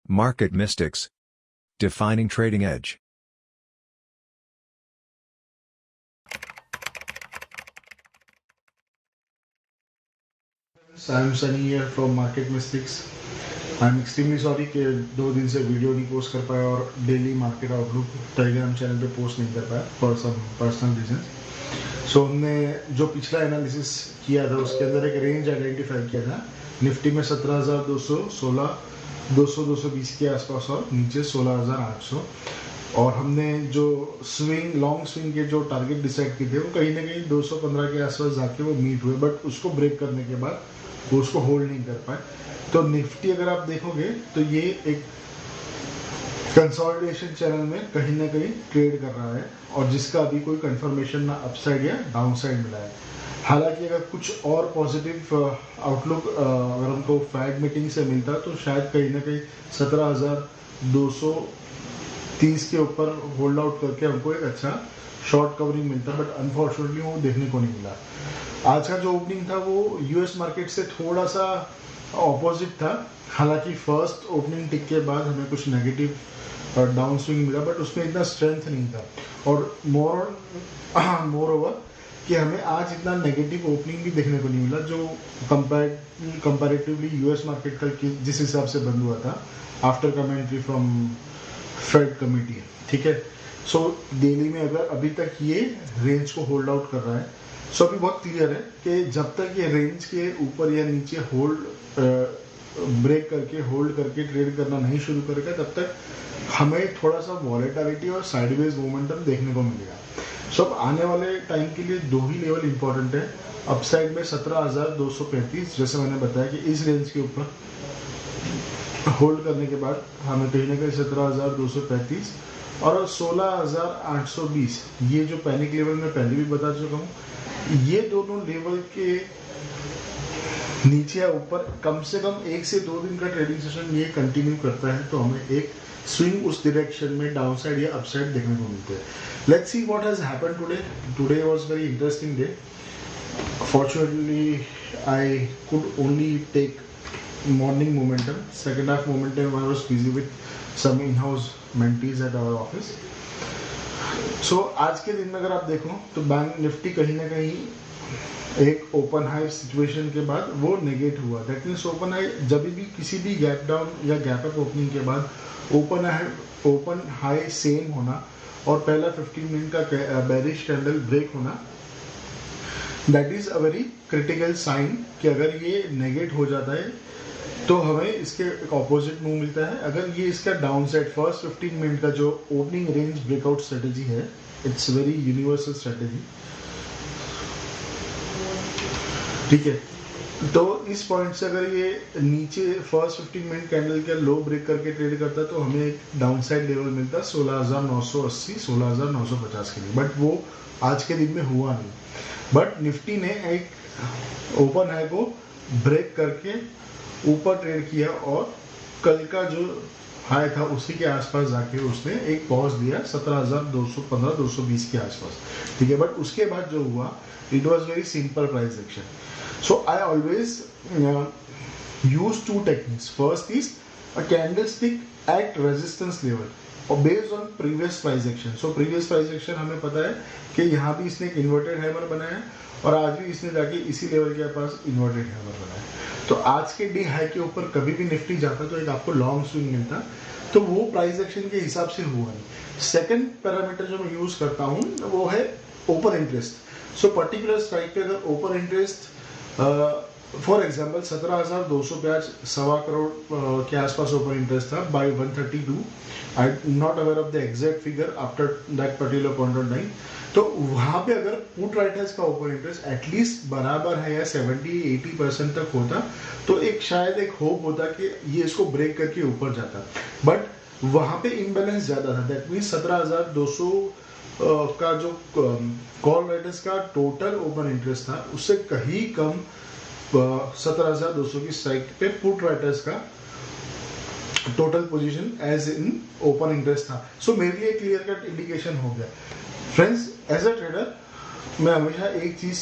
Market Mystics. Defining Trading Edge. I am Sunny here from Market Mystics. I am extremely sorry कि 2 दिन से video नहीं post कर पाया और daily market outlook Telegram channel पे पोस्ट नहीं कर पाया फॉर सम पर्सनल रीजंस। सो हमने जो पिछला एनालिसिस किया था उसके अंदर एक रेंज आइडेंटिफाई किया था निफ्टी में 17,200, 220 के आसपास और नीचे 16,800। और हमने जो लॉन्ग स्विंग के जो टारगेट डिसाइड किए थे वो कहीं ना कहीं 215 के आसपास जाके वो मीट हुए, बट उसको ब्रेक करने के बाद वो उसको होल्ड नहीं कर पाए। तो निफ्टी अगर आप देखोगे तो ये एक कंसोलिडेशन चैनल में कहीं ना कहीं ट्रेड कर रहा है और जिसका अभी कोई कंफर्मेशन ना अपसाइड या डाउनसाइड मिला है। हालांकि अगर कुछ और पॉजिटिव आउटलुक अगर हमको फैड मीटिंग से मिलता तो शायद कहीं ना कहीं 17,230 के ऊपर होल्ड आउट करके हमको एक अच्छा शॉर्ट कवरिंग मिलता, बट अनफॉर्चुनेटली वो देखने को नहीं मिला। आज का जो ओपनिंग था वो यूएस मार्केट से थोड़ा सा ऑपोजिट था। हालांकि फर्स्ट ओपनिंग टिक के बाद हमें कुछ नेगेटिव डाउन स्विंग मिला, बट उसमें इतना स्ट्रेंथ नहीं था। और मोर ओवर कि हमें आज इतना नेगेटिव ओपनिंग भी देखने को नहीं मिला जो कंपैरेटिवली यूएस मार्केट का जिस हिसाब से बंद हुआ था after commentary from Fed committee. ठीक है, सो डेली में अगर अभी तक ये रेंज को होल्ड आउट कर रहा है, सो अभी बहुत क्लियर है कि जब तक ये रेंज के ऊपर या नीचे ब्रेक करके होल्ड करके ट्रेड करना नहीं शुरू करेगा तब तक हमें थोड़ा सा वॉलेटिलिटी और साइडवेज मोमेंटम देखने को मिलेगा। सो अब आने वाले टाइम के लिए 2 ही लेवल इंपॉर्टेंट है। अपसाइड में 17,235, जैसे मैंने बताया कि इस रेंज के ऊपर होल्ड करने के बाद हमें कहीं ना कहीं 17,235 और 16,820, ये जो पैनिक लेवल में पहले भी बता चुका हूँ, ये दोनों लेवल के नीचे या ऊपर कम से कम 1 से 2 दिन का ट्रेडिंग सेशन ये कंटिन्यू करता है तो हमें एक स्विंग उस डायरेक्शन में डाउनसाइड या अपसाइड देखने को मिलते हैं। Let's see what has happened today. Today was very interesting day. Fortunately I could only take morning momentum. Second half momentum I was busy with some in-house mentees at our office. So आज के दिन में अगर आप देखो तो bank Nifty कहीं ना कहीं एक ओपन हाई सिचुएशन के बाद वो नेगेट हुआ। दैट मीन्स ओपन हाई जब भी किसी भी गैप डाउन या गैप अप ओपनिंग के बाद ओपन हाई सेम होना और पहला 15 मिनट का बेरिश कैंडल ब्रेक होना, that is a very critical sign कि अगर ये नेगेट हो जाता है तो हमें इसके एक ऑपोजिट मूव मिलता है। अगर ये इसका डाउन साइड फर्स्ट 15 मिनट का जो ओपनिंग रेंज ब्रेकआउट स्ट्रेटेजी है, इट्स वेरी यूनिवर्सल स्ट्रेटेजी। ठीक है, तो इस पॉइंट से अगर ये नीचे फर्स्ट 15 मिनट कैंडल का लो ब्रेक करके ट्रेड करता तो हमें एक डाउन साइड लेवल मिलता 16,980, 16,950 के लिए, बट वो आज के दिन में हुआ नहीं। बट निफ्टी ने एक ओपन हाई को ब्रेक करके ऊपर ट्रेड किया और कल का जो हाई था उसी के आसपास जाके उसने एक पॉज दिया 17,215, 220 के आसपास। ठीक है, बट उसके बाद जो हुआ it was very simple price action. So I always use 2 techniques. First is a candlestick at resistance level और based on previous price action. So previous price action हमें पता है कि यहाँ भी इसने एक इन्वर्टेड हैमर बनाया और आज भी इसने जाके इसी लेवल के पास इन्वर्टेड हैमर बनाया। तो आज के डे हाई के ऊपर कभी भी निफ्टी जाता तो एक आपको लॉन्ग स्विंग मिलता, तो वो प्राइस एक्शन के हिसाब से हुआ नहीं। सेकंड पैरामीटर जो मैं यूज करता हूँ वो है open interest. So particular strike पे अगर ओपन इंटरेस्ट फॉर एग्जांपल 17,200 पे आज 1.25 करोड़ के आसपास ओपन इंटरेस्ट था by 132। I not aware of the exact figure after that particular point of time. तो वहां पे अगर पुट राइटर्स का ओपन इंटरेस्ट एटलीस्ट बराबर है या 70-80% तक होता तो एक शायद एक होप होता कि ये इसको ब्रेक करके ऊपर जाता, बट वहां पे इम्बैलेंस ज्यादा था। दैट मीन्स 17,200 का जो कॉल राइटर्स का टोटल ओपन इंटरेस्ट था उससे कहीं कम 17,200 की स्ट्राइक पे पुट राइटर्स का total position as in open interest था। सो मेरे लिए क्लियर कट इंडिकेशन हो गया। फ्रेंड्स, एज अ ट्रेडर मैं हमेशा एक चीज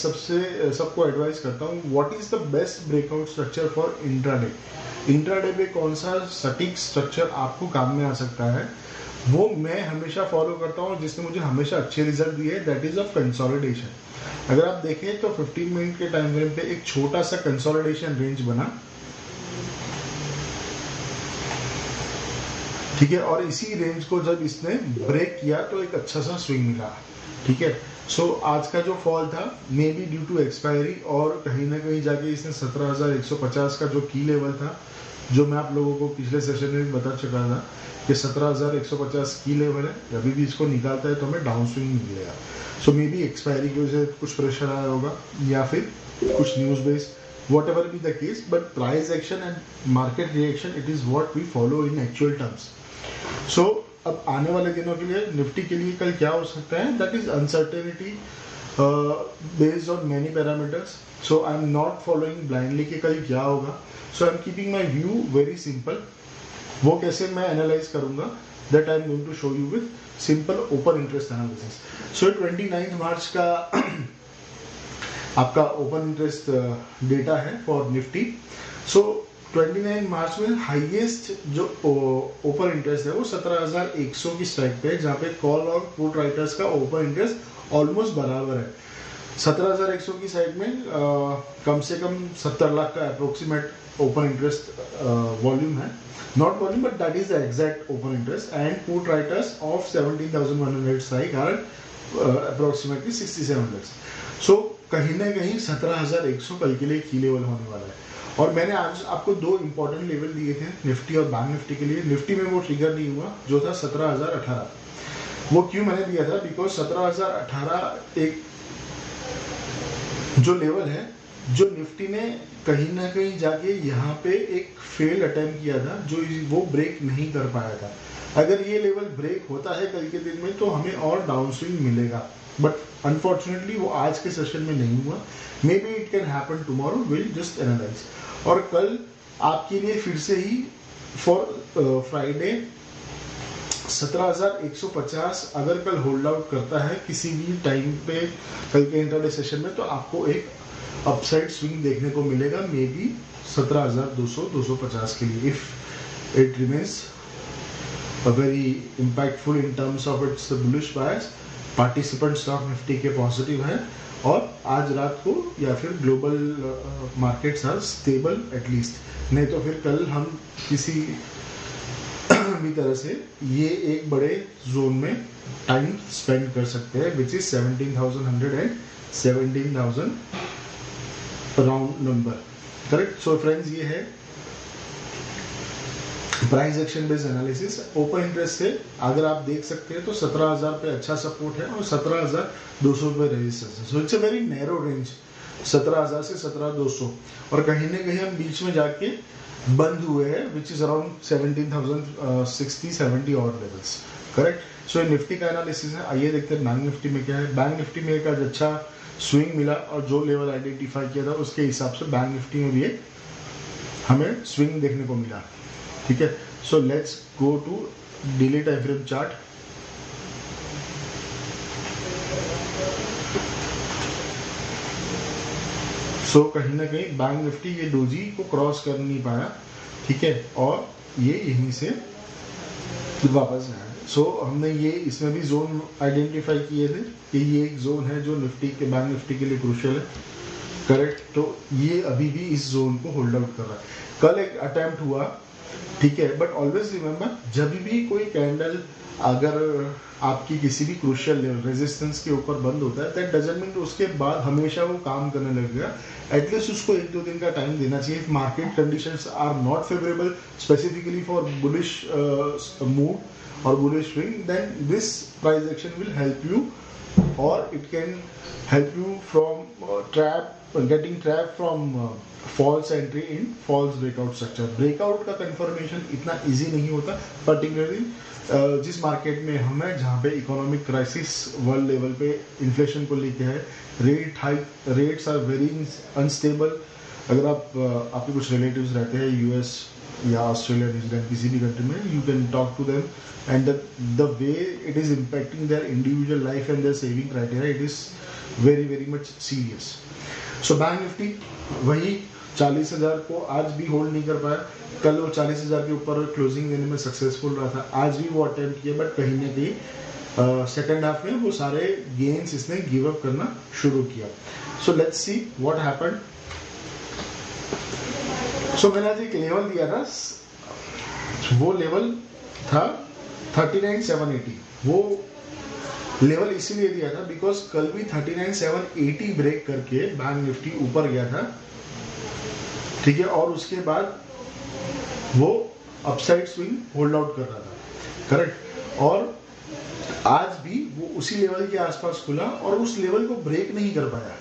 सबको एडवाइस करता हूँ, what is the best breakout structure for intraday. Intraday पे कौन सा सटीक स्ट्रक्चर आपको काम में आ सकता है वो मैं हमेशा फॉलो करता हूँ, जिसने मुझे हमेशा अच्छे रिजल्ट दिए, दैट इज ऑफ कंसोलिडेशन। अगर आप देखें तो 15 मिनट के टाइम फ्रेम पे एक छोटा सा कंसोलिडेशन रेंज बना, ठीक है, और इसी रेंज को जब इसने ब्रेक किया तो एक अच्छा सा स्विंग मिला, ठीक है। सो आज का जो फॉल था maybe due to expiry, और कहीं ना कहीं जाके इसने 17,150 का जो की लेवल था, जो मैं आप लोगों को पिछले सेशन में भी बता चुका था कि 17,150 की लेवल है, अभी भी इसको निकालता है तो हमें डाउन स्विंग मिलेगा। सो मे बी एक्सपायरी की वजह से कुछ प्रेशर आया होगा या फिर कुछ news based, whatever be the case, but price action and market reaction it is what we follow in actual terms. So अब आने वाले दिनों के लिए निफ्टी के लिए कल क्या हो सकता है, that is uncertainty based on many parameters. So I am not following blindly कि कल क्या होगा। So I am keeping my view very simple. वो कैसे मैं एनालाइज करूंगा, that I am going to show you with simple open interest analysis. So 29 March का आपका ओपन इंटरेस्ट डेटा है फॉर निफ्टी। सो 29 मार्च में हाईएस्ट जो open interest है वो 17,100 की स्ट्राइक पे है, जहाँ पे कॉल और पुट राइटर्स का ओपन इंटरेस्ट ऑलमोस्ट बराबर है। 17,100 की साइड में कम से कम 70 लाख का अप्रोक्सीमेट ओपन इंटरेस्ट वॉल्यूम है, not volume but that is the exact open interest, and put writers of 17,100 strike are approximately 67 lakh. So कहीं ना कहीं 17,100 कल के लिए की लेवल होने वाला है। और मैंने आज आपको दो इंपॉर्टेंट लेवल दिए थे निफ्टी और बैंक निफ्टी के लिए। निफ्टी में वो ट्रिगर नहीं हुआ जो था 17,018। वो क्यों मैंने दिया था, बिकॉज 17,018 एक जो लेवल है जो निफ्टी ने कहीं ना कहीं जाके यहाँ पे एक फेल अटेम्प्ट किया था, जो वो ब्रेक नहीं कर पाया था। अगर ये लेवल ब्रेक होता है कल के दिन में तो हमें और डाउन स्विंग मिलेगा, बट अनफॉर्चुनेटली वो आज के सेशन में नहीं हुआ। May be it can happen tomorrow, will just analyse. और कल आपके लिए फिर से ही फॉर फ्राइडे 17,150 अगर कल होल्ड आउट करता है किसी भी टाइम पे कल के इंटरडे सेशन में, तो आपको एक अपसाइड स्विंग देखने को मिलेगा, मे बी 17,200-250 के लिए, if it remains very impactful in terms of its bullish bias. Participant stock Nifty के पॉजिटिव है, और आज रात को या फिर global markets are stable at least, नहीं तो फिर कल हम किसी भी तरह से ये एक बड़े जोन में टाइम स्पेंड कर सकते हैं, which is 17,100 and 17,000 round number, correct. So friends, ये है price action based analysis. Open interest से अगर आप देख सकते हैं तो 17,000 पे अच्छा सपोर्ट है और 17,200 पे रेजिस्टेंस है। So it's a very narrow range, 17,000 से 17,200, और कहीं ना कहीं हम बीच में जाके बंद हुए हैं, विच इज अराउंड 17,060-70 और लेवल्स, करेक्ट। सो निफ्टी का एनालिसिस है। आइए देखते हैं बैंक निफ्टी में क्या है। बैंक निफ्टी में एक आज अच्छा स्विंग मिला, और जो लेवल आइडेंटिफाई किया था उसके हिसाब से बैंक निफ्टी में भी एक हमें स्विंग देखने को मिला, ठीक है। So let's go to daily time frame chart. So कहीं ना कहीं बैंक निफ्टी ये डोजी को क्रॉस कर नहीं पाया, ठीक है, और ये यहीं से वापस आया। सो हमने ये इसमें भी जोन आइडेंटिफाई किए थे कि ये एक जोन है जो निफ्टी के बैंक निफ्टी के लिए क्रूशियल है, करेक्ट। तो ये अभी भी इस जोन को होल्ड आउट कर रहा है। कल एक अटेम्प्ट हुआ, ठीक है, बट ऑलवेज रिमेंबर, जब भी कोई कैंडल अगर आपकी किसी भी क्रूशियल लेवल रेजिस्टेंस के ऊपर बंद होता है, दैट डजंट मीन उसके बाद हमेशा वो काम करने लगेगा। एटलीस्ट उसको 1-2 दिन का टाइम देना चाहिए। If market conditions are not favourable specifically for bullish move और bullish swing, then this price action will help you, और it can help you from getting trapped from false entry in false breakout structure. Breakout का confirmation इतना easy नहीं होता, particularly जिस market में हम हैं जहाँ पे इकोनॉमिक क्राइसिस वर्ल्ड लेवल पे इन्फ्लेशन को लेके है, रेट्स आर वेरी अनस्टेबल। अगर आपके कुछ रिलेटिव्स रहते हैं यूएस या ऑस्ट्रेलिया, न्यूजीलैंड, किसी भी कंट्री में, you can talk to them, and the way it is impacting their individual life and their saving criteria, it is very very much serious. So bank Nifty वही 40,000 को आज भी hold नहीं कर पाया। कल वो 40,000 के ऊपर क्लोजिंग देने में सक्सेसफुल रहा था, आज भी वो अटेम्प्ट किया, बट कहीं ना कहीं सेकेंड हाफ में वो सारे गेन्स इसने गिव अप करना शुरू किया। So let's see what happened. So मैंने आज एक लेवल दिया था, वो लेवल था 39,780। वो लेवल इसीलिए दिया था बिकॉज कल भी 39,780 ब्रेक करके बैंक निफ्टी ऊपर गया था, ठीक है, और उसके बाद वो अपसाइड स्विंग होल्ड आउट कर रहा था, करेक्ट। और आज भी वो उसी लेवल के आसपास खुला और उस लेवल को ब्रेक नहीं कर पाया।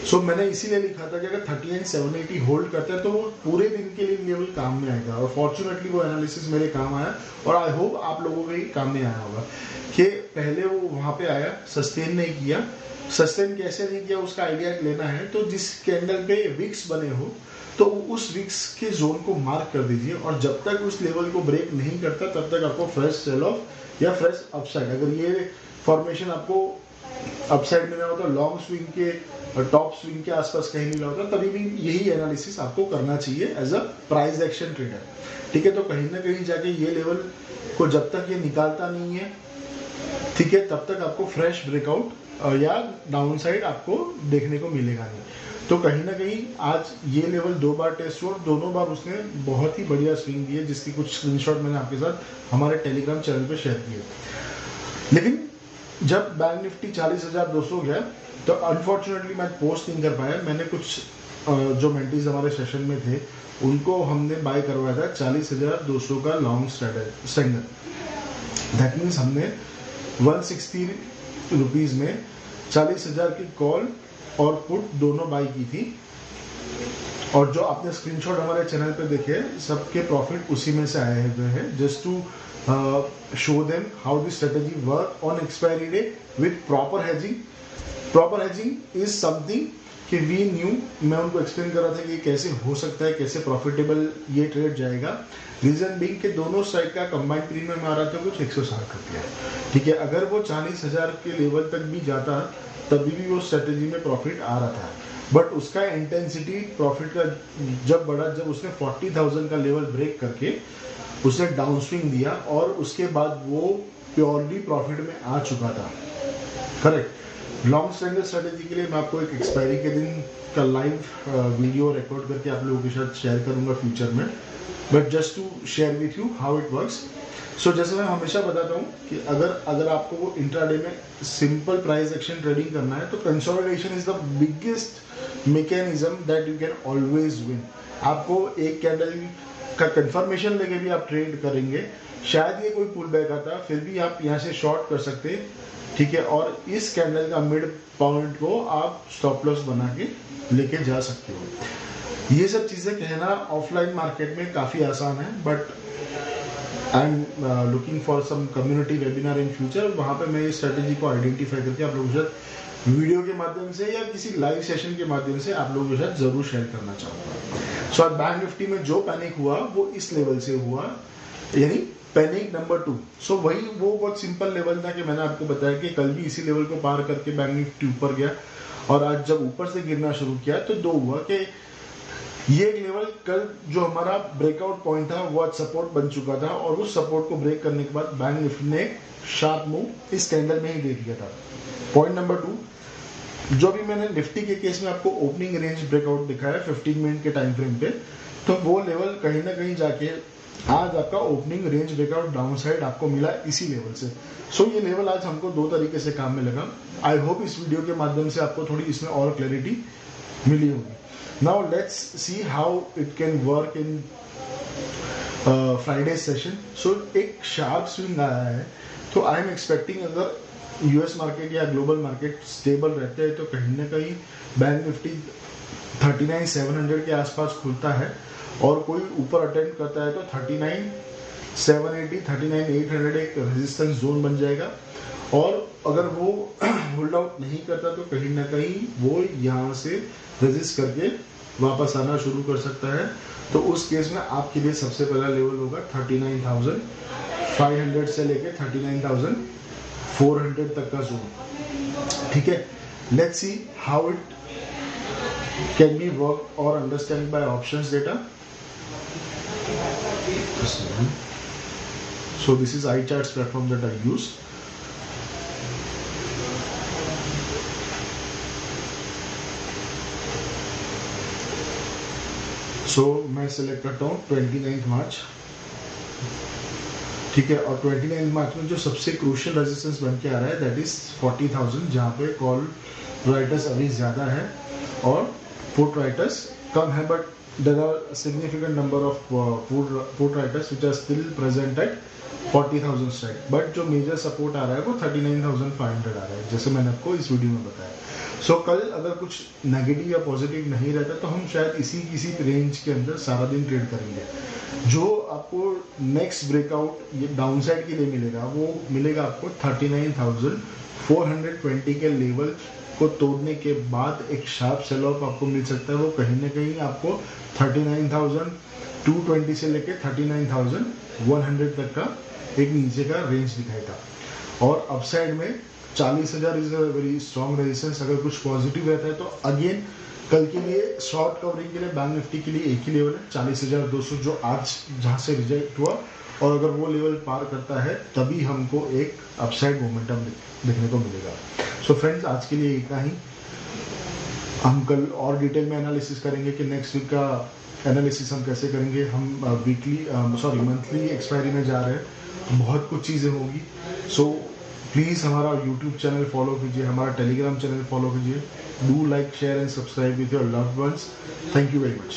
सो मैंने इसीलिए लिखा था कि अगर 39,780 होल्ड करते हैं तो वो पूरे दिन के लिए लेवल काम में आएगा, और फॉर्चुनेटली वो एनालिसिस मेरे काम आया, और आई होप आप लोगों के काम में आया होगा कि पहले वो वहां पे आया, सस्टेन नहीं किया। सस्टेन कैसे नहीं किया उसका आइडिया लेना है तो जिस कैंडल पे विक्स बने हो तो उस विक्स के जोन को मार्क कर दीजिए, और जब तक उस लेवल को ब्रेक नहीं करता तब तक आपको फ्रेश सेल ऑफ या फ्रेश अपसाइड, अगर ये फॉर्मेशन आपको अपसाइड मिला होता, लॉन्ग स्विंग के टॉप स्विंग के आसपास कहीं मिला होता, तभी भी यही एनालिसिस आपको करना चाहिए as a price action trader, ठीक है। तो कहीं ना कहीं जाके ये लेवल को जब तक ये निकालता नहीं है, ठीक है, तब तक आपको फ्रेश ब्रेकआउट या डाउन साइड आपको देखने को मिलेगा नहीं। तो कहीं ना कहीं आज ये लेवल 2 बार टेस्ट हुआ, दोनों बार उसने बहुत ही बढ़िया स्विंग दिए, जिसकी कुछ स्क्रीनशॉट मैंने आपके साथ हमारे टेलीग्राम चैनल पे शेयर किए। लेकिन जब बैंक निफ्टी 40,200 गया तो अनफॉर्चुनेटली मैं पोस्ट नहीं कर पाया। मैंने कुछ जो मेंटीज हमारे सेशन में थे उनको हमने बाय करवाया था 40,200 का लॉन्ग स्टैंडर्ड। दैट मीन्स हमने 160 रुपीज में 40,000 की कॉल और पुट दोनों बाई की थी, और जो आपने स्क्रीनशॉट हमारे चैनल पे देखे सबके प्रॉफिट उसी में से आए हुए हैं। Just to show them how this strategy work on expiry day with proper hedging. Proper hedging is something कि वी न्यू, मैं उनको एक्सप्लेन कर रहा था कि ये कैसे हो सकता है, कैसे प्रॉफिटेबल ये ट्रेड जाएगा। रीजन बीइंग कि दोनों साइड का कंबाइंड प्रीमियम आ रहा था कुछ 160 रुपया, ठीक है। अगर वो 40,000 के लेवल तक भी जाता तभी भी वो स्ट्रेटेजी में प्रॉफिट आ रहा था, बट उसका इंटेंसिटी प्रॉफिट का जब बढ़ा, जब उसने 40,000 का लेवल ब्रेक करके उसने डाउन स्विंग दिया और उसके बाद वो प्योरली प्रॉफिट में आ चुका था, करेक्ट। लॉन्ग स्टैंडर्ड स्ट्रेटेजी के लिए मैं आपको एक एक्सपायरी के दिन का लाइव वीडियो रिकॉर्ड करके आप लोगों के साथ शेयर करूंगा फ्यूचर में, but just to share with you how it works. So जैसे मैं हमेशा बताता हूँ कि अगर आपको वो इंट्राडे में सिंपल प्राइस एक्शन ट्रेडिंग करना है तो consolidation is the biggest mechanism that you can always win. आपको एक कैंडल का कंफर्मेशन लेके भी आप ट्रेड करेंगे, शायद ये कोई पुल बैक आता, फिर भी आप यहाँ से शॉर्ट कर सकते हैं, ठीक है, और इस कैंडल का मिड पॉइंट को आप स्टॉप लॉस बना के लेके जा सकते हो। ये सब चीजें कहना ऑफलाइन मार्केट में काफी आसान है, but I am looking for some community webinar in future, वहां पे मैं इस स्ट्रेटेजी को आइडेंटिफाई करके आप लोगों के साथ वीडियो के माध्यम से या किसी लाइव सेशन के माध्यम से आप लोगों के साथ जरूर शेयर करना चाहूंगा। सो आज बैंक निफ्टी में जो पैनिक हुआ वो इस लेवल से हुआ, यानी पैनिक नंबर 2। सो वही वो बहुत सिंपल लेवल था कि मैंने आपको बताया कि कल भी इसी लेवल को पार करके बैंक निफ्टी ऊपर गया, और आज जब ऊपर से गिरना शुरू किया तो दो हुआ कि ये लेवल कल जो हमारा ब्रेकआउट पॉइंट था वो आज सपोर्ट बन चुका था, और उस सपोर्ट को ब्रेक करने के बाद बैंक निफ्टी ने शार्प मूव इस कैंडल में ही दे दिया था। पॉइंट नंबर 2, जो भी मैंने निफ्टी के केस में आपको ओपनिंग रेंज ब्रेकआउट दिखाया 15 मिनट के टाइम फ्रेम पे, तो वो लेवल कहीं ना कहीं जाके आज आपका opening range breakout down side आपको मिला इसी लेवल से। सो ये लेवल आज हमको दो तरीके से काम में लगा। आई होप इस वीडियो के माध्यम से आपको थोड़ी इसमें और क्लैरिटी मिली होगी। Now let's see how it can work in Friday session. So एक शार्प स्विंग आया है, तो आई एम एक्सपेक्टिंग अगर यूएस मार्केट या ग्लोबल मार्केट स्टेबल रहते हैं तो कहीं ना कहीं बैंक निफ्टी 39,700 के आसपास खुलता है, और कोई ऊपर अटेम्प्ट करता है तो 39,780 39,800 एक रेजिस्टेंस जोन बन जाएगा, और अगर वो होल्ड आउट नहीं करता तो कहीं ना कहीं वो यहाँ से रेजिस्ट करके वापस आना शुरू कर सकता है। तो उस केस में आपके लिए सबसे पहला लेवल होगा 39,500 से लेके 39,400 तक का जोन, ठीक है। Let's see how it Can be worked or understand by options data. So this is iCharts platform that I use. So मैं सेलेक्ट करता हूँ 29 मार्च, ठीक है। और 29 मार्च में जो सबसे क्रूशियल रेजिस्टेंस बन के आ रहा है दैट इज 40,000, जहाँ पे कॉल राइटर्स अभी ज़्यादा है और पुट राइटर्स कम है, but there are significant number of put writers which are still present at 40,000 strike, but जो मेजर सपोर्ट आ रहा है वो 39,500 आ रहा है, जैसे मैंने आपको इस वीडियो में बताया। सो कल अगर कुछ नेगेटिव या पॉजिटिव नहीं रहता तो हम शायद इसी रेंज के अंदर सारा दिन ट्रेड करेंगे। जो आपको नेक्स्ट ब्रेकआउट ये डाउन साइड के लिए मिलेगा वो मिलेगा आपको 39,420 के लेवल को तोड़ने के बाद एक शार्प सेल ऑफ आपको मिल सकता है। वो कहीं ना कहीं आपको 39,220 से लेके 39,100 तक का एक नीचे का रेंज दिखाएगा। और अपसाइड में 40,000 is a very strong resistance. अगर कुछ पॉजिटिव रहता है तो अगेन कल के लिए शॉर्ट कवरिंग के लिए बैंक निफ्टी के लिए एक ही लेवल है 40,200, जो आज जहां से रिजेक्ट हुआ, और अगर वो लेवल पार करता है तभी हमको एक अपसाइड मोमेंटम देखने को मिलेगा। सो फ्रेंड्स, आज के लिए इतना ही। हम कल और डिटेल में एनालिसिस करेंगे कि नेक्स्ट वीक का एनालिसिस हम कैसे करेंगे। हम मंथली एक्सपायरी में जा रहे हैं, बहुत कुछ चीज़ें होगी। सो प्लीज़ हमारा यूट्यूब चैनल फॉलो कीजिए, हमारा टेलीग्राम चैनल फॉलो कीजिए। Do like, share and subscribe with your loved ones. Thank you very much.